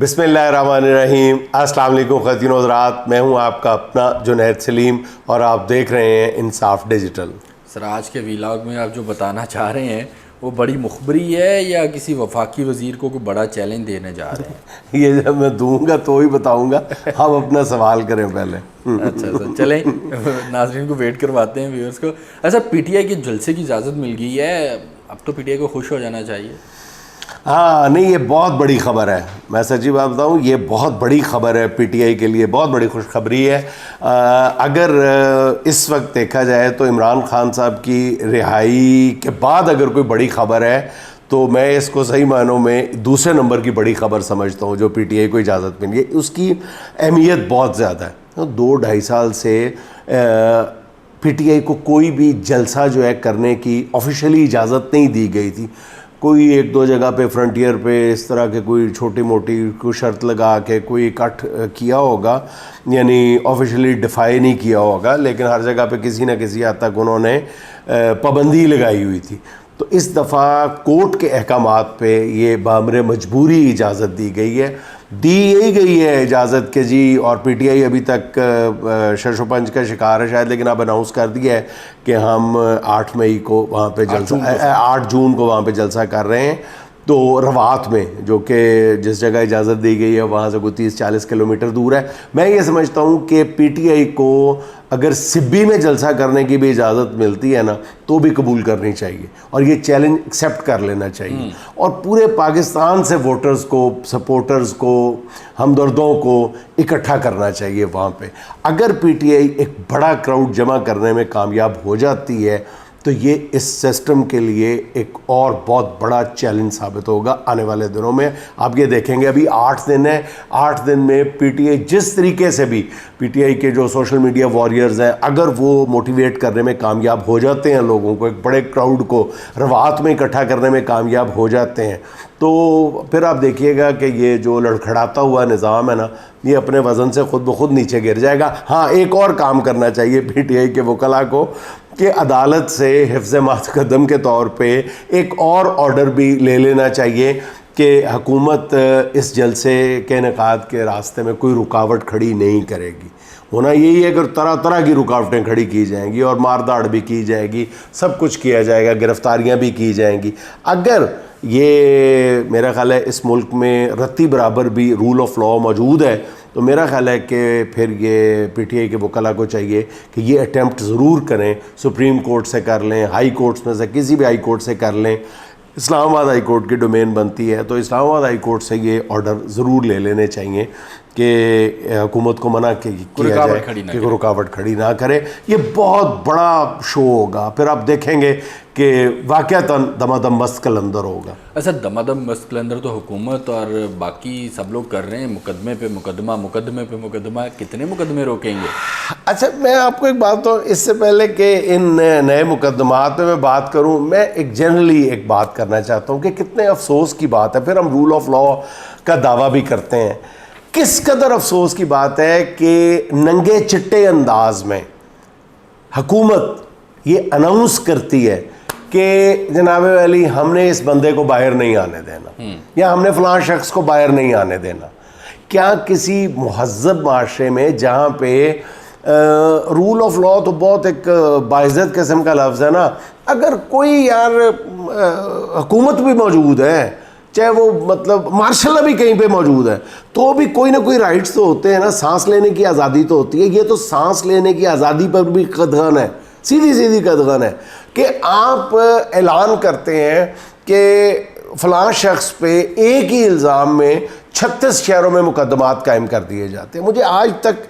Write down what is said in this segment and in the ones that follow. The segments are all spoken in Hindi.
बिस्मिल्लाहिर्रहमानिर्रहीम। अस्सलाम वालेकुम ख़वातीन और हज़रात, मैं हूं आपका अपना जुनैद सलीम और आप देख रहे हैं इंसाफ डिजिटल। सर, आज के व्लॉग में आप जो बताना चाह रहे हैं वो बड़ी मुखबरी है या किसी वफाकी वज़ीर को कोई बड़ा चैलेंज देने जा रहे हैं? ये जब मैं दूंगा तो ही बताऊंगा, आप अपना सवाल करें पहले। अच्छा सर, चलें नाज़रीन को वेट करवाते हैं, व्यूअर्स को। अच्छा, पीटीआई के जलसे की इजाज़त मिल गई है, अब तो पीटीआई को खुश हो जाना चाहिए। हाँ नहीं, ये बहुत बड़ी खबर है। मैं सच्ची बात बताऊँ, ये बहुत बड़ी खबर है पीटीआई के लिए, बहुत बड़ी खुशखबरी है। अगर इस वक्त देखा जाए तो इमरान खान साहब की रिहाई के बाद अगर कोई बड़ी खबर है तो मैं इसको सही मानों में दूसरे नंबर की बड़ी खबर समझता हूँ। जो पीटीआई को इजाज़त मिली है उसकी अहमियत बहुत ज़्यादा है। तो 2-2.5 साल से पीटीआई को कोई भी जलसा जो है करने की ऑफिशियली इजाज़त नहीं दी गई थी। कोई 1-2 जगह पे फ्रंटियर पे इस तरह के कोई छोटी मोटी कोई शर्त लगा के कोई इकट्ठ किया होगा, यानी ऑफिशियली डिफाई नहीं किया होगा, लेकिन हर जगह पे किसी न किसी हद तक उन्होंने पाबंदी लगाई हुई थी। तो इस दफ़ा कोर्ट के अहकामात पे ये बामरे मजबूरी इजाज़त दी गई है, दी यही गई है इजाज़त के जी। और पीटीआई अभी तक शशोपंच का शिकार है शायद, लेकिन अब अनाउंस कर दिया है कि हम 8 मई को वहाँ पे जलसा, 8 जून को वहाँ पे जलसा कर रहे हैं। तो रवात में, जो कि जिस जगह इजाज़त दी गई है वहाँ से कोई 30-40 किलोमीटर दूर है। मैं ये समझता हूँ कि पीटीआई को अगर सिब्बी में जलसा करने की भी इजाज़त मिलती है ना तो भी कबूल करनी चाहिए और ये चैलेंज एक्सेप्ट कर लेना चाहिए। और पूरे पाकिस्तान से वोटर्स को, सपोर्टर्स को, हमदर्दों को इकट्ठा करना चाहिए वहाँ पे। अगर पीटीआई एक बड़ा क्राउड जमा करने में कामयाब हो जाती है तो ये इस सिस्टम के लिए एक और बहुत बड़ा चैलेंज साबित होगा आने वाले दिनों में। आप ये देखेंगे अभी 8 दिन है, 8 दिन में पीटीआई जिस तरीके से भी, पीटीआई के जो सोशल मीडिया वॉरियर्स हैं, अगर वो मोटिवेट करने में कामयाब हो जाते हैं, लोगों को, एक बड़े क्राउड को रवात में इकट्ठा करने में कामयाब हो जाते हैं, तो फिर आप देखिएगा कि ये जो लड़खड़ाता हुआ निज़ाम है ना, ये अपने वज़न से खुद ब खुद नीचे गिर जाएगा। हाँ, एक और काम करना चाहिए पीटीआई के वकला को कि अदालत से हिफ्ज़ मुक़द्दम के तौर पे एक और ऑर्डर भी ले लेना चाहिए कि हुकूमत इस जलसे के इनेकाद के रास्ते में कोई रुकावट खड़ी नहीं करेगी। होना यही है कि तरह तरह की रुकावटें खड़ी की जाएंगी और मारदाड़ भी की जाएगी, सब कुछ किया जाएगा, गिरफ्तारियां भी की जाएंगी। अगर ये, मेरा ख्याल है, इस मुल्क में रत्ती बराबर भी रूल ऑफ लॉ मौजूद है तो मेरा ख्याल है कि फिर ये पीटीआई के वकला को चाहिए कि ये अटैम्प्ट ज़रूर करें, सुप्रीम कोर्ट से कर लें, हाई कोर्ट्स में से किसी भी हाई कोर्ट से कर लें। इस्लामाबाद हाई कोर्ट की डोमेन बनती है तो इस्लामाबाद हाई कोर्ट से ये ऑर्डर ज़रूर ले लेने चाहिए कि हुकूमत को मना किया जाए कि रुकावट खड़ी ना करे। ये बहुत बड़ा शो होगा, फिर आप देखेंगे कि वाक़यातन दमादम मस्त कलंदर होगा। अच्छा, दमादम मस्त कलंदर तो हुकूमत और बाकी सब लोग कर रहे हैं, मुकदमे पे मुकदमा, मुकदमे पे मुकदमा, कितने मुकदमे रोकेंगे? अच्छा, मैं आपको एक बात तो, इससे पहले कि इन नए मुकदमात में मैं बात करूं, मैं एक जनरली एक बात करना चाहता हूं कि कितने अफसोस की बात है, फिर हम रूल ऑफ लॉ का दावा भी करते हैं, किस कदर अफसोस की बात है कि नंगे चिट्टे अंदाज में हुकूमत ये अनाउंस करती है कि जनाब अली हमने इस बंदे को बाहर नहीं आने देना या हमने फलां शख्स को बाहर नहीं आने देना। क्या किसी मुहज़्ज़ब माशरे में जहाँ पे रूल ऑफ लॉ तो बहुत एक बाइज़्ज़त किस्म का लफ्ज़ है ना, अगर कोई यार हुकूमत भी मौजूद है, चाहे वो मतलब मार्शल भी कहीं पे मौजूद है, तो भी कोई ना कोई राइट्स तो होते हैं ना, सांस लेने की आज़ादी तो होती है। ये तो सांस लेने की आज़ादी पर भी कदगन है, सीधी सीधी कदगन है कि आप ऐलान करते हैं कि फ़लाँ शख्स पे एक ही इल्ज़ाम में 36 शहरों में मुकदमात कायम कर दिए जाते हैं। मुझे आज तक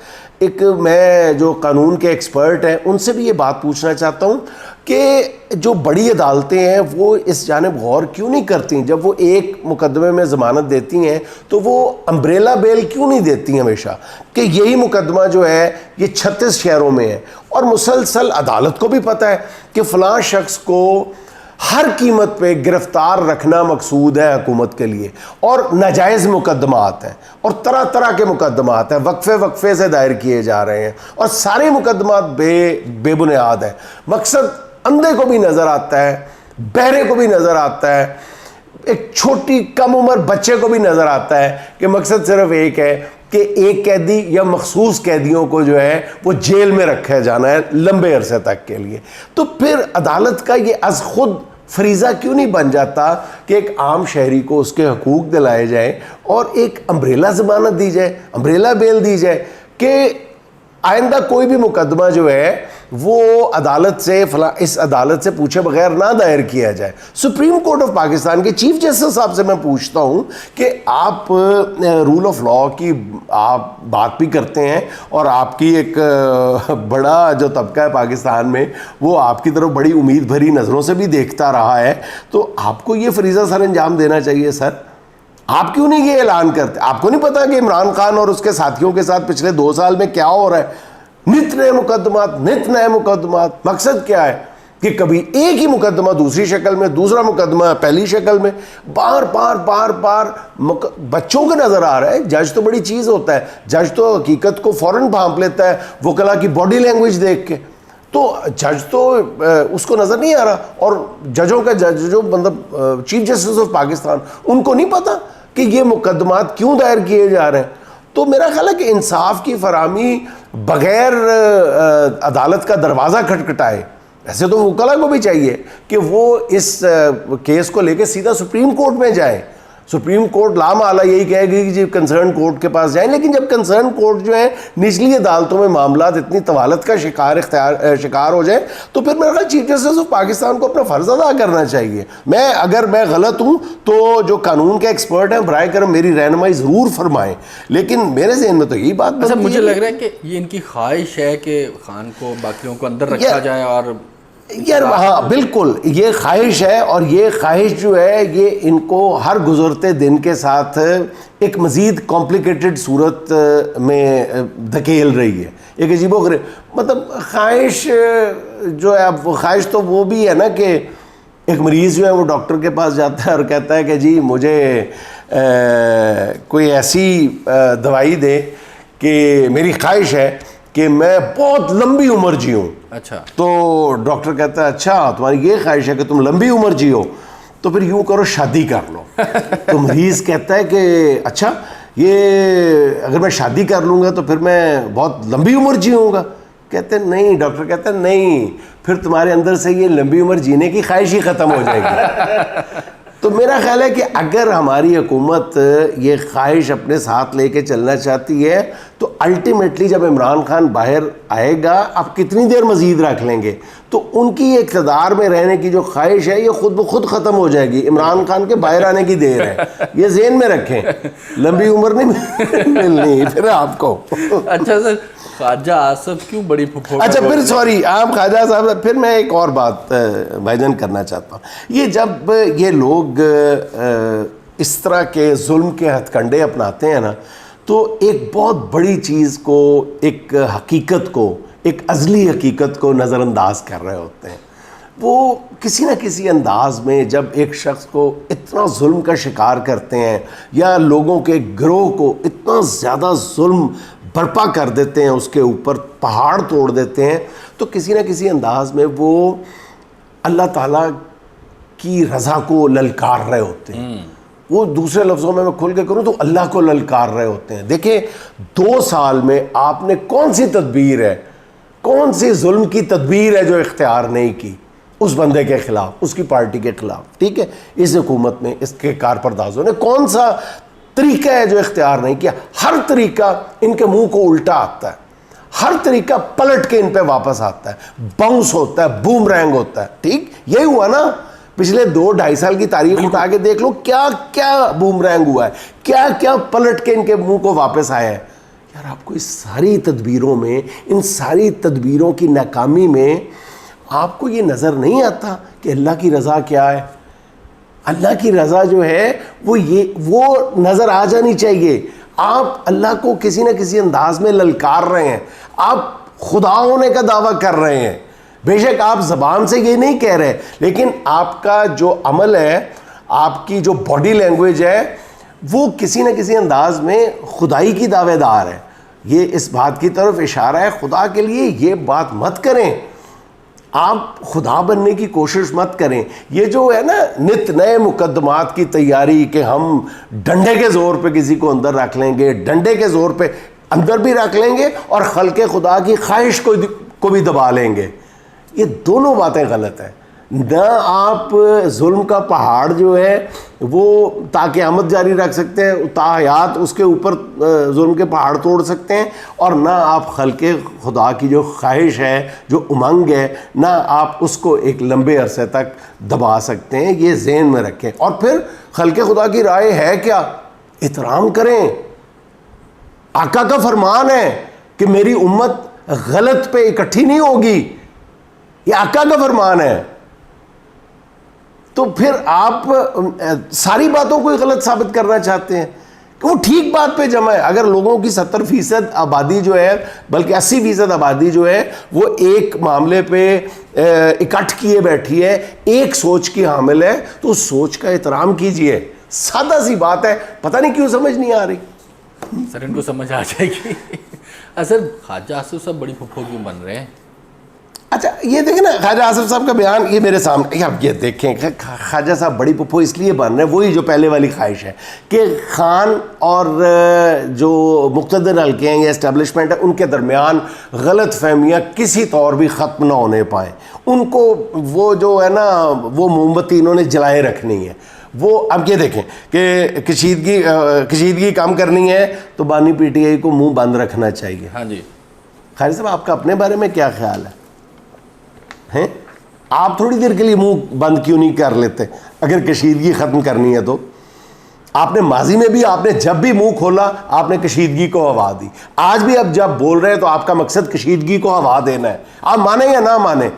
एक, मैं जो कानून के एक्सपर्ट हैं उनसे भी ये बात पूछना चाहता हूँ कि जो बड़ी अदालतें हैं वो इस जानिब गौर क्यों नहीं करती? जब वो एक मुकदमे में ज़मानत देती हैं तो वो अम्ब्रेला बेल क्यों नहीं देती हमेशा कि यही मुकदमा जो है ये 36 शहरों में है? और मुसलसल अदालत को भी पता है कि फ़लाँ शख्स को हर कीमत पे गिरफ्तार रखना मकसूद है हुकूमत के लिए, और नाजायज़ मुकदमात हैं और तरह तरह के मुकदमात हैं, वक्फे वक्फे से दायर किए जा रहे हैं और सारे मुकदमात बेबुनियाद हैं। मकसद अंधे को भी नज़र आता है, बहरे को भी नज़र आता है, एक छोटी कम उम्र बच्चे को भी नज़र आता है कि मकसद सिर्फ एक है कि एक कैदी या मखसूस कैदियों को जो है वो जेल में रखा जाना है लंबे अरसे तक के लिए। तो फिर अदालत का ये अज खुद फरीज़ा क्यों नहीं बन जाता कि एक आम शहरी को उसके हकूक़ दिलाए जाए और एक अम्ब्रेला ज़मानत दी जाए, अम्ब्रेला बेल दी जाए कि आइंदा कोई भी मुकदमा जो है वो अदालत से इस अदालत से पूछे बगैर ना दायर किया जाए। सुप्रीम कोर्ट ऑफ पाकिस्तान के चीफ जस्टिस साहब से मैं पूछता हूँ कि आप रूल ऑफ लॉ की आप बात भी करते हैं और आपकी एक बड़ा जो तबका है पाकिस्तान में वो आपकी तरफ बड़ी उम्मीद भरी नज़रों से भी देखता रहा है, तो आपको ये फरीज़ा सर अंजाम देना चाहिए सर। आप क्यों नहीं ये ऐलान करते? आपको नहीं पता कि इमरान खान और उसके साथियों के साथ पिछले 2 साल में क्या हो रहा है? नित नए मुकदमात। मकसद क्या है कि कभी एक ही मुकदमा दूसरी शक्ल में, दूसरा मुकदमा पहली शक्ल में, बार बार बच्चों को नज़र आ रहा है। जज तो बड़ी चीज़ होता है, जज तो हकीकत को फ़ौरन भांप लेता है वकला की बॉडी लैंग्वेज देख के, तो जज तो उसको नज़र नहीं आ रहा। और जजों का जज जो मतलब चीफ जस्टिस ऑफ पाकिस्तान, उनको नहीं पता कि ये मुकदमात क्यों दायर किए जा रहे हैं। तो मेरा ख्याल है कि इंसाफ की फरामी बग़ैर अदालत का दरवाज़ा खटखटाए, ऐसे तो वकला को भी चाहिए कि वो इस केस को लेके सीधा सुप्रीम कोर्ट में जाए। सुप्रीम कोर्ट लामाला यही कहेगी कि जी कंसर्न कोर्ट के पास जाएं, लेकिन जब कंसर्न कोर्ट जो है निचली अदालतों में मामला इतनी तवालत का शिकार हो जाए, तो फिर मेरा ख्याल चीफ जस्टिस ऑफ पाकिस्तान को अपना फ़र्ज़ अदा करना चाहिए। अगर मैं गलत हूँ तो जो कानून के एक्सपर्ट हैं बराए करम मेरी रहनुमाई ज़रूर फरमाएं, लेकिन मेरे जहन में तो यही बात अच्छा मुझे लग रहा है कि ये इनकी ख्वाहिश है कि खान को बाकियों को अंदर रखा जाए। और यार हाँ बिल्कुल ये ख्वाहिश है, और ये ख्वाहिश जो है ये इनको हर गुज़रते दिन के साथ एक मज़ीद कॉम्प्लिकेटेड सूरत में धकेल रही है। एक अजीबोगरीब मतलब ख्वाहिश जो है, अब ख्वाहिश तो वो भी है ना कि एक मरीज़ जो है वो डॉक्टर के पास जाता है और कहता है कि जी मुझे कोई ऐसी दवाई दे कि मेरी ख्वाहिश है कि मैं बहुत लंबी उम्र जीऊँ। अच्छा, तो डॉक्टर कहता है अच्छा तुम्हारी ये ख्वाहिश है कि तुम लंबी उम्र जियो, तो फिर यूँ करो शादी कर लो। तो मरीज़ कहता है कि अच्छा ये अगर मैं शादी कर लूँगा तो फिर मैं बहुत लंबी उम्र जीऊँगा। कहते हैं नहीं, डॉक्टर कहता है नहीं, फिर तुम्हारे अंदर से ये लंबी उम्र जीने की ख्वाहिश ही ख़त्म हो जाएगी। तो मेरा ख्याल है कि अगर हमारी हुकूमत ये ख्वाहिश अपने साथ लेके चलना चाहती है तो अल्टीमेटली जब इमरान खान बाहर आएगा, आप कितनी देर मज़ीद रख लेंगे, तो उनकी इक़्तिदार में रहने की जो ख्वाहिश है ये खुद ब खुद ख़त्म हो जाएगी। इमरान खान के बाहर आने की देर है, ये ज़हन में रखें, लंबी उम्र नहीं मिलनी फिर आपको। अच्छा सर, ख्वाजा आसफ क्यों बड़ी फुफो? अच्छा फिर सॉरी, आप ख्वाजा साहब, फिर मैं एक और बात भाईजान करना चाहता हूँ। ये जब ये लोग इस तरह के जुल्म के हथकंडे अपनाते हैं ना, तो एक बहुत बड़ी चीज़ को, एक हकीकत को, एक अज़ली हकीकत को नज़रअंदाज कर रहे होते हैं। वो किसी न किसी अंदाज में जब एक शख्स को इतना जुल्म का शिकार करते हैं या लोगों के गिरोह को इतना ज़्यादा जुल्म बर्पा कर देते हैं, उसके ऊपर पहाड़ तोड़ देते हैं, तो किसी न किसी अंदाज में वो अल्लाह ताला की रज़ा को ललकार रहे होते हैं। वो दूसरे लफ्ज़ों में मैं खुल के करूँ तो अल्लाह को ललकार रहे होते हैं। देखिए 2 साल में आपने कौन सी तदबीर है, कौन सी जुल्म की तदबीर है जो इख्तियार नहीं की उस बंदे के ख़िलाफ़, उसकी पार्टी के ख़िलाफ़, ठीक है, इस हुकूमत में इसके कारपरदाजों ने कौन सा तरीका है जो इख्तियार नहीं किया। हर तरीका इनके मुंह को उल्टा आता है, हर तरीका पलट के इन पे वापस आता है, बाउंस होता है, बूमरैंग होता है। ठीक यही हुआ ना, पिछले 2-2.5 साल की तारीख उठा के देख लो, क्या क्या बूमरैंग हुआ है, क्या क्या पलट के इनके मुंह को वापस आया है। यार आपको इस सारी तदबीरों में, इन सारी तदबीरों की नाकामी में आपको ये नज़र नहीं आता कि अल्लाह की रज़ा क्या है। अल्लाह की रज़ा जो है वो नज़र आ जानी चाहिए। आप अल्लाह को किसी न किसी अंदाज में ललकार रहे हैं, आप खुदा होने का दावा कर रहे हैं। बेशक आप ज़बान से ये नहीं कह रहे, लेकिन आपका जो अमल है, आपकी जो बॉडी लैंग्वेज है, वो किसी न किसी अंदाज में खुदाई की दावेदार है। ये इस बात की तरफ इशारा है, खुदा के लिए ये बात मत करें। आप खुदा बनने की कोशिश मत करें। ये जो है ना नित नए मुकदमात की तैयारी कि हम डंडे के ज़ोर पे किसी को अंदर रख लेंगे, डंडे के ज़ोर पे अंदर भी रख लेंगे और खल्के खुदा की ख्वाहिश को भी दबा लेंगे, ये दोनों बातें गलत हैं। न आप जुल्म का पहाड़ जो है वो ताक़यामत जारी रख सकते हैं, ताहयात उसके ऊपर जुल्म के पहाड़ तोड़ सकते हैं, और ना आप खल्के खुदा की जो ख्वाहिश है, जो उमंग है, ना आप उसको एक लंबे अरसे तक दबा सकते हैं। ये ज़हन में रखें। और फिर खल्के खुदा की राय है क्या? एहतराम करें। आका का फरमान है कि मेरी उम्मत गलत पे इकट्ठी नहीं होगी, ये आका का फरमान है। तो फिर आप सारी बातों को गलत साबित करना चाहते हैं कि वो ठीक बात पे जमा है। अगर लोगों की 70% आबादी जो है, बल्कि 80% आबादी जो है, वो एक मामले पे इकट्ठ किए बैठी है, एक सोच की हामिल है, तो उस सोच का एहतराम कीजिए। सादा सी बात है, पता नहीं क्यों समझ नहीं आ रही। सर इनको समझ आ जाएगी। सर ख्वाजा आसिफ साहब बड़ी फुफ्फो क्यों बन रहे हैं? अच्छा ये देखें ना, ख्वाजा आसिफ साहब का बयान ये मेरे सामने, अब ये देखें ख्वाजा साहब बड़ी पुप्पो इसलिए बन रहे हैं, वही जो पहले वाली ख्वाहिश है कि खान और जो मुक़्तदर हल्के हैं या इस्टेब्लिशमेंट है, उनके दरमियान गलत फहमियाँ किसी तौर भी ख़त्म ना होने पाएँ। उनको वो जो है ना, वो मोमबत्ती इन्होंने जलाए रखनी है। वो अब ये देखें कि कशीदगी कम करनी है तो बानी PTI को मुँह बंद रखना चाहिए। हाँ जी ख्वाजा साहब, आपका अपने बारे में क्या ख्याल है? हैं, आप थोड़ी देर के लिए मुंह बंद क्यों नहीं कर लेते? अगर कशीदगी ख़त्म करनी है तो आपने माजी में भी, आपने जब भी मुंह खोला आपने कशीदगी को हवा दी। आज भी अब जब बोल रहे हैं तो आपका मकसद कशीदगी को हवा देना है। आप माने या ना माने,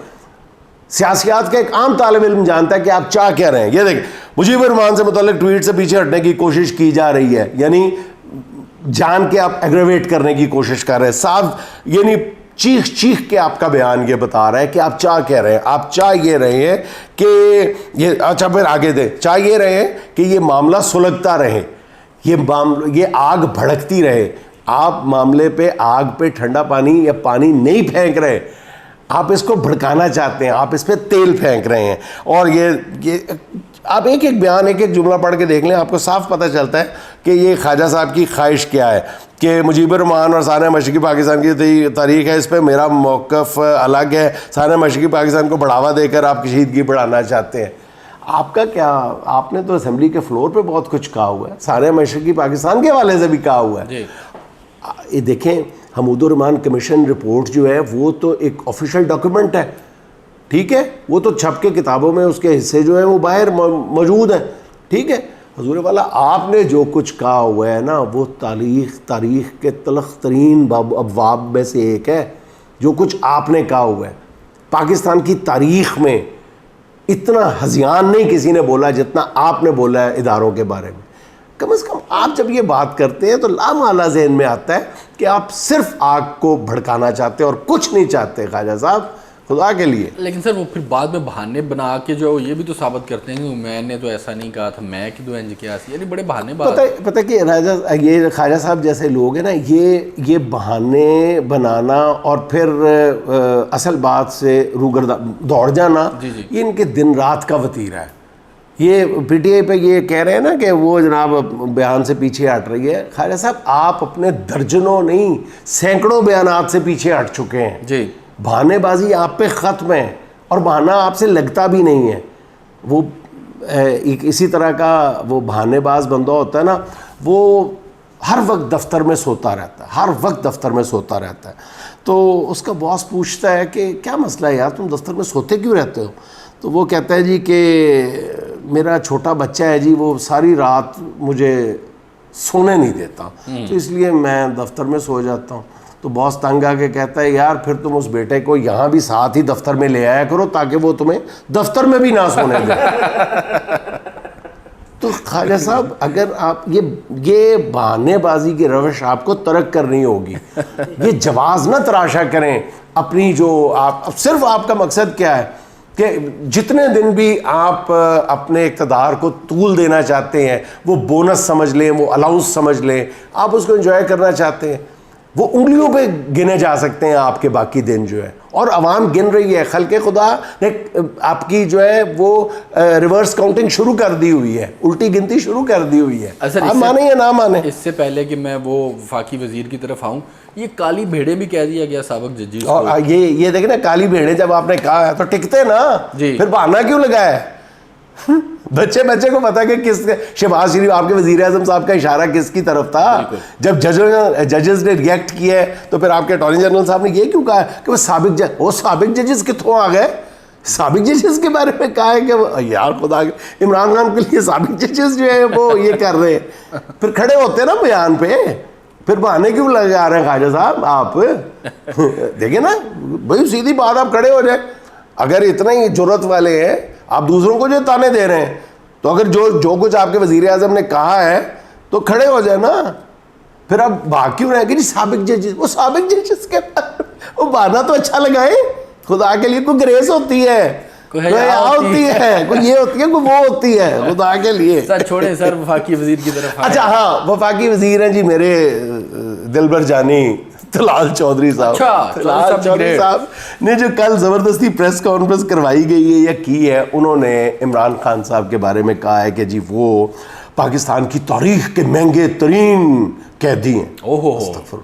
सियासियात का एक आम तालिब इल्म जानता है कि आप चाह क्या रहे हैं। ये देख, मुजीबुर रहमान से मुतल्लिक ट्वीट से पीछे हटने की कोशिश की जा रही है, यानी जान के आप एग्रेवेट करने की कोशिश कर रहे हैं। साफ यानी चीख चीख के आपका बयान ये बता रहा है कि आप चाह कह रहे हैं। आप चाह ये रहे हैं कि ये, अच्छा फिर आगे दे, चाह ये रहे हैं कि ये मामला सुलगता रहे, ये आग भड़कती रहे। आप मामले पे, आग पे ठंडा पानी या पानी नहीं फेंक रहे, आप इसको भड़काना चाहते हैं, आप इस पर तेल फेंक रहे हैं। और ये आप एक एक बयान, एक एक जुमला पढ़ के देख लें, आपको साफ पता चलता है कि ये ख्वाजा साहब की ख्वाहिश क्या है कि मुजीबुर रहमान और सानिया मशरक़ी पाकिस्तान की तारीख है, इस पर मेरा मौक़िफ़ अलग है। सानिया मशरक़ी पाकिस्तान को बढ़ावा देकर आप कशीदगी बढ़ाना चाहते हैं। आपका क्या, आपने तो असेंबली के फ्लोर पे बहुत कुछ कहा हुआ है, सानिया मशरक़ी पाकिस्तान के हवाले से भी कहा हुआ है। ये देखें, हमूदुर रहमान कमीशन रिपोर्ट जो है वो तो एक ऑफिशियल डॉक्यूमेंट है, ठीक है, वो तो छप के किताबों में उसके हिस्से जो हैं वो बाहर मौजूद हैं, ठीक है। हुजूर वाला, आपने जो कुछ कहा हुआ है ना, वो तारीख़ के तलख़ तरीन अबवाब में से एक है। जो कुछ आपने कहा हुआ है, पाकिस्तान की तारीख़ में इतना हज़ियान नहीं किसी ने बोला जितना आपने बोला है इदारों के बारे में। कम से कम आप जब ये बात करते हैं तो लामाला ज़हन में आता है कि आप सिर्फ आग को भड़काना चाहते हैं और कुछ नहीं चाहते ख्वाजा साहब, खुदा के लिए। लेकिन सर वो फिर बाद में बहाने बना के जो ये भी तो साबित करते हैं कि मैंने तो ऐसा नहीं कहा था, मैं कि तो इंज किया, यानी बड़े बहाने पता कि राजा, ये ख्वाजा साहब जैसे लोग हैं ना, ये बहाने बनाना और फिर असल बात से रूगर दौड़ जाना, ये इनके दिन रात का वतीरा है। ये PTI पे ये कह रहे हैं ना कि वो जनाब बयान से पीछे हट रही है। ख्वाजा साहब, आप अपने दर्जनों नहीं सैकड़ों बयानात से पीछे हट चुके हैं जी। बहानेबाजी आप पे ख़त्म है और बहाना आपसे लगता भी नहीं है। वो एक इसी तरह का वो बहानेबाज बंदा होता है ना, वो हर वक्त दफ्तर में सोता रहता है, हर वक्त दफ्तर में सोता रहता है। तो उसका बॉस पूछता है कि क्या मसला है यार, तुम दफ्तर में सोते क्यों रहते हो? तो वो कहता है जी कि मेरा छोटा बच्चा है जी, वो सारी रात मुझे सोने नहीं देता, तो इसलिए मैं दफ्तर में सो जाता हूँ। तो बॉस तंग आके कहता है यार फिर तुम उस बेटे को यहाँ भी साथ ही दफ्तर में ले आया करो ताकि वो तुम्हें दफ्तर में भी ना सोने दे। तो ख्वाजा साहब, अगर आप ये बहानेबाजी की रवश आपको तर्क करनी होगी। ये जवाज़ ना तराशा करें अपनी, जो आप सिर्फ आपका मकसद क्या है कि जितने दिन भी आप अपने इक़्तिदार को तूल देना चाहते हैं, वो बोनस समझ लें, वो अलाउंस समझ लें, आप उसको एंजॉय करना चाहते हैं। वो उंगलियों पे गिने जा सकते हैं आपके बाकी दिन जो है, और अवाम गिन रही है। खल्के खुदा ने आपकी जो है वो रिवर्स काउंटिंग शुरू कर दी हुई है, उल्टी गिनती शुरू कर दी हुई है। आप माने या ना माने। इससे पहले कि मैं वो वफाकी वजीर की तरफ आऊँ, ये काली भेड़े भी कह दिया गया साबिक जजेस को। और ये देखे ना, काली भेड़े जब आपने कहा है तो टिकते ना जी। फिर बहाना क्यों लगाया? बच्चे को पता कि किस शहबाज शरीफ आपके वजीर आजम साहब का इशारा किसकी तरफ था। जब जजेस ने रिएक्ट किया है तो फिर आपके अटॉर्नी जनरल साहब ने ये क्यों कहा कि वो साबिक जजेस कितों आ गए? साबिक जजेस के बारे में कहा है कि यार खुदा, इमरान खान के लिए साबिक जजेस जो है वो ये कर रहे हैं। फिर खड़े होते ना बयान पे, फिर बहाने क्यों लगा रहे हैं ख्वाजा साहब आप? देखिए ना भाई, सीधी बात, आप खड़े हो जाए। अगर इतना ही जुर्रत वाले हैं, आप दूसरों को जो ताने दे रहे हैं, तो अगर जो कुछ आपके वजीर आजम ने कहा है तो खड़े हो जाए ना। फिर आप भाग क्यों रहे कि जी साबिक जजेस, वो साबिक जजेस के वो बहाना तो अच्छा लगाए। खुदा के लिए कोई ग्रेस होती है, कोई होती है, कोई ये होती है, कोई वो होती है, खुदा के लिए। सर छोड़े सर, वफाकी वजीर की तरफ। अच्छा हाँ, वफाकी वजीर हैं जी मेरे दिलबर जानी तलाल चौधरी साहब। अच्छा, तलाल चौधरी साहब ने जो कल ज़बरदस्ती प्रेस कॉन्फ्रेंस करवाई गई है या की है, उन्होंने इमरान खान साहब के बारे में कहा है कि जी वो पाकिस्तान की तारीख के महंगे तरीन कैदी हैं। ओहो,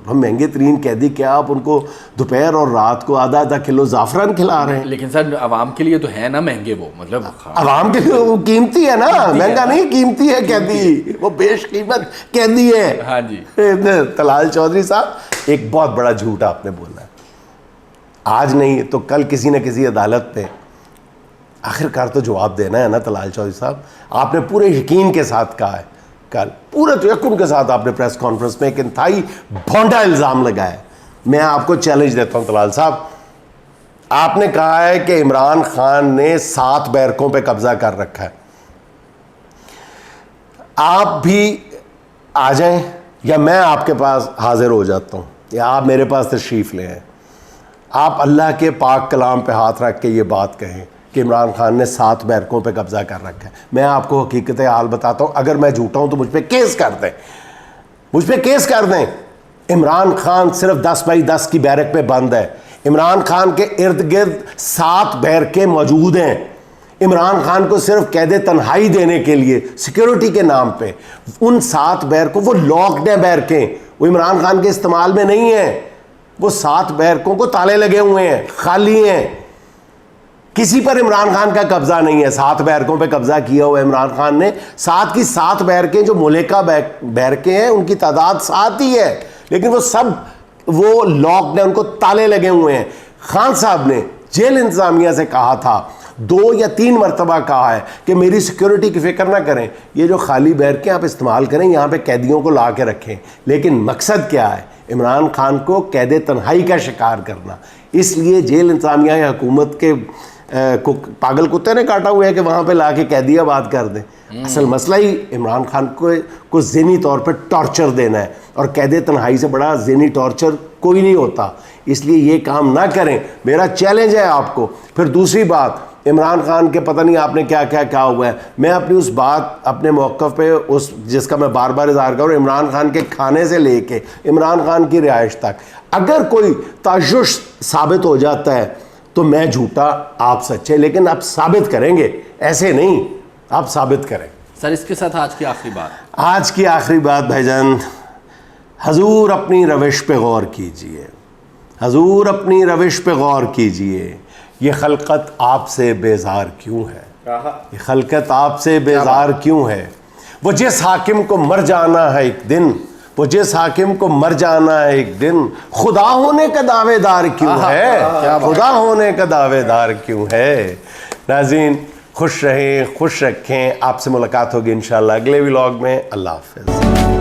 महंगे तरीन कैदी क्या, आप उनको दोपहर और रात को आधा आधा किलो ज़ाफ़रान खिला रहे हैं। लेकिन सर आवाम के लिए तो है ना महंगे, वो मतलब आवाम के लिए वो कीमती है ना, महंगा नहीं, कीमती है कैदी, वो बेशकीमत कैदी है। हाँ जी। तलाल चौधरी साहब, एक बहुत बड़ा झूठ आपने बोला है। आज नहीं तो कल किसी न किसी अदालत पे आखिरकार तो जवाब देना है ना तलाल चौधरी साहब। आपने पूरे यकीन के साथ कहा है, कल पूरे यकीन के साथ आपने प्रेस कॉन्फ्रेंस में एक इंतहाई भोंडा इल्ज़ाम लगाया। मैं आपको चैलेंज देता हूं तलाल साहब, आपने कहा है कि इमरान खान ने 7 बैरकों पे कब्जा कर रखा है। आप भी आ जाएं या मैं आपके पास हाजिर हो जाता हूं, या आप मेरे पास तशरीफ़ ले आएं। आप अल्लाह के पाक कलाम पे हाथ रख के ये बात कहें कि इमरान खान ने 7 बैरकों पे कब्जा कर रखा है। मैं आपको हकीकत हाल बताता हूँ, अगर मैं झूठा हूँ तो मुझ पे केस कर दें, मुझ पे केस कर दें। इमरान खान सिर्फ 10 बाई 10 की बैरक पे बंद है। इमरान खान के इर्द गिर्द 7 बैरकें मौजूद हैं। इमरान खान को सिर्फ कैदे तन्हाई देने के लिए सिक्योरिटी के नाम पे उन 7 बैरकों, वो लॉक्ड हैं बैरकें, वो इमरान खान के इस्तेमाल में नहीं है। वो 7 बैरकों को ताले लगे हुए हैं, खाली हैं, किसी पर इमरान खान का कब्जा नहीं है। 7 बैरकों पे कब्जा किया हुआ इमरान खान ने। 7 की 7 बैरकें जो मुलेका बैरकें हैं, उनकी तादाद 7 ही है, लेकिन वो सब वो लॉक्ड है, उनको ताले लगे हुए हैं। खान साहब ने जेल इंतजामिया से कहा था, 2 या 3 मरतबा कहा है कि मेरी सिक्योरिटी की फिक्र ना करें, ये जो खाली बैरकें आप इस्तेमाल करें, यहाँ पे कैदियों को ला के रखें। लेकिन मकसद क्या है? इमरान खान को कैदे तन्हाई का शिकार करना। इसलिए जेल इंतजामिया या हुकूमत के पागल कुत्ते ने काटा हुआ है कि वहाँ पे ला के कैदियाबाद कर दें। असल मसला ही इमरान खान को ज़हनी तौर पर टॉर्चर देना है, और कैदे तन्हाई से बड़ा ज़हनी टॉर्चर कोई नहीं होता। इसलिए ये काम ना करें, मेरा चैलेंज है आपको। फिर दूसरी बात, इमरान खान के पता नहीं आपने क्या क्या कहा हुआ है। मैं अपनी उस बात, अपने मौक़िफ़ पे उस जिसका मैं बार बार इज़हार कर रहा हूँ, इमरान खान के खाने से लेके इमरान खान की रिहाइश तक, अगर कोई ताजुश साबित हो जाता है तो मैं झूठा, आप सच्चे, लेकिन आप साबित करेंगे, ऐसे नहीं, आप साबित करें। सर इसके साथ आज की आखिरी बात। आज की आखिरी बात भाईजान, हजूर अपनी रविश पे गौर कीजिए, हजूर अपनी रविश पे गौर कीजिए। ये खलकत आपसे बेजार क्यों है? ये खलकत आपसे बेजार क्यों है? वो जिस हाकिम को मर जाना है एक दिन, वो जिस हाकिम को मर जाना है एक दिन, खुदा होने का दावेदार क्यों है? खुदा होने का दावेदार क्यों है? नाज़रीन खुश रहें, खुश रखें। आपसे मुलाकात होगी इंशाअल्लाह अगले व्लॉग में। अल्लाह हाफ़िज़।